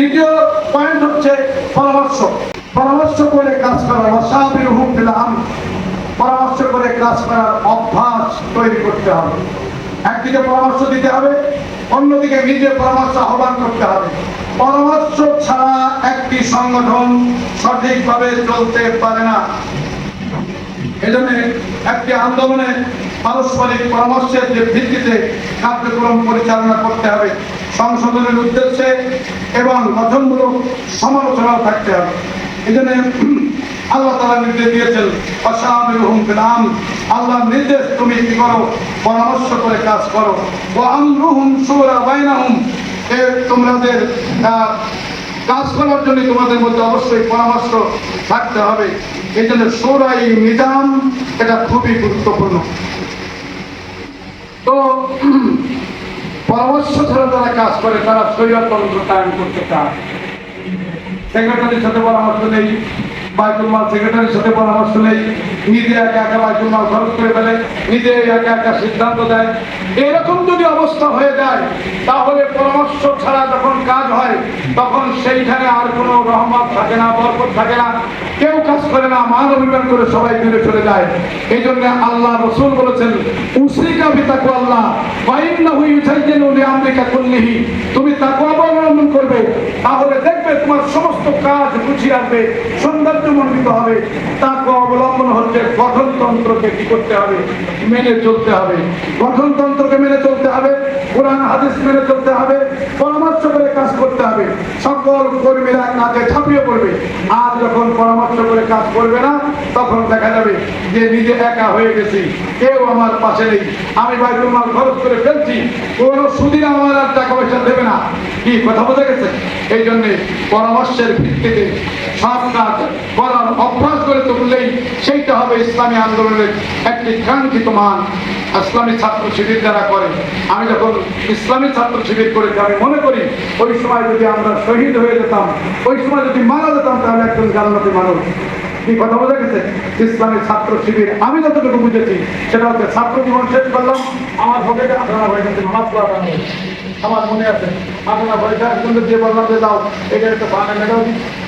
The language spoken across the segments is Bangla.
দ্বিতীয় পয়েন্ট হচ্ছে পরামর্শ। পরামর্শ করে কাজ করা, ওয়াশাবিরহুম ফিল আমর, পরামর্শ করে কাজ করার অভ্যাস তৈরি করতে হবে। একদিকে পরামর্শ দিতে হবে, অন্যদিকে নিজে পরামর্শ আহ্বান করতে হবে। পরামর্শ ছাড়া একটি সংগঠন সঠিকভাবে চলতে পারে না। এজন্য একটি আন্দোলনে পারস্পরিক পরামর্শের যে ভিত্তিতে কার্যক্রম পরিচালনা করতে হবে, সংশোধনের উদ্দেশ্যে এবং গঠনমূলক সমালোচনাও থাকতে হবে। এজন্য আল্লাহ তাআলা নির্দেশ দিয়েছেন, ওয়াশাবিরহুম ফিল আমর, আল্লাহর নির্দেশ তুমি কি করো? পরামর্শ করে কাজ করো। ওয়া আমরুহুম শুরা বাইনাহুম, তোমাদের কাজ করার জন্য তোমাদের মধ্যে অবশ্যই পরামর্শ থাকতে হবে। এই জন্য শুরাই নিজাম এটা খুবই গুরুত্বপূর্ণ। তো পরামর্শ ছাড়া যারা কাজ করে তারা স্বৈরতন্ত্র কায়েম করতে চায়। সেক্রেটারির সাথে পরামর্শ নেই, বাইতুল মাল সেক্রেটারির সাথে পরামর্শ নেই, নিজে একা একা বাইতুল মাল খরচ করে ফেলে, নিজে একা একা সিদ্ধান্ত দেয়। এরকম যদি অবস্থা হয়ে যায় তাহলে পরামর্শ ছাড়া যখন কাজ হয় তখন সেইখানে আর কোনো রহমত থাকে না, বরকত থাকে না, কেউ কাজ করে না, মান অভিমান করে সবাই দূরে চলে যায়। এই জন্য আল্লাহ রাসূল বলেছেন, উসরিকা বিতাকওয়াল্লাহ ওয়া ইন্নাহু ইউযায়্যিনু লিআমরিকা কুল্লিহি, তুমি তাকওয়া অবলম্বন করবে তাহলে দেখবে তোমার সমস্ত কাজ গুছিয়ে আসবে, সৌন্দর্যমণ্ডিত হবে। তাকওয়া অবলম্বন হচ্ছে গঠনতন্ত্রকে কি করতে হবে? মেনে চলতে হবে। গঠনতন্ত্রকে মেনে চলতে হবে, কোরআন হাদিস মেনে চলতে হবে, পরামর্শ করে কাজ করতে হবে। সকল কর্মীরা কাজে ঝাঁপিয়ে পড়বে। আর যখন পরামর্শ করে কাজ করবে না তখন দেখা যাবে যে নিজে একা হয়ে গেছি, কেউ আমার পাশে নেই, আমি বাইতুল মাল খরচ করে ফেলছি, কোনো সুদিন আমার আর টাকা পয়সা দেবে না। কি কথা বোঝা গেছে? এই জন্য পরামর্শের ভিত্তিতে সব কাজ করার অভ্যাস করে তুললেই সেইটা হবে ইসলামী আন্দোলনের একটি কাঙ্ক্ষিত মান। ইসলামী ছাত্র শিবির যারা করে, আমি যখন ইসলামী ছাত্র শিবির করেছি আমি মনে করি ওই সময় যদি আমরা শহীদ হয়ে যেতাম, ওই সময় যদি মারা যেতাম তাহলে একজন জান্নাতি মানুষ। কি কথা বোঝা গেছে? ইসলামী ছাত্র শিবির আমি যতটুকু বুঝেছি সেটা হচ্ছে ছাত্র জীবন শেষ করলাম, আমার পকেটে 18 পয়সা ছিল, মাত্র 18, আমার মনে আছে 18 পয়সা কিন্তু যে বললাম যে দাও এটা একটা পানে মেটাও,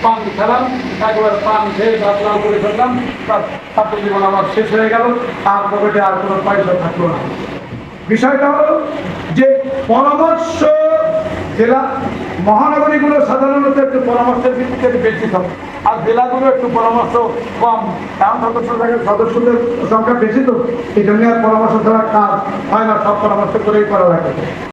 পান খেলাম, একবার পান খেয়ে বাতলাও করে ফেললাম, তার ছাত্র জীবন আমার শেষ হয়ে গেল, আর পকেটে আর কোনো পয়সা থাকলো না। বিষয়টা হলো যে পরামর্শ, জেলা মহানগরীগুলো সাধারণত একটু পরামর্শের ভিত্তিতে বেশি থাকে, আর জেলাগুলো একটু পরামর্শ কম, কারণ সদস্যদের সংখ্যা বেশি, তো এই জন্য আর পরামর্শ ছাড়া কাজ হয় না, সব পরামর্শ করেই করা লাগে।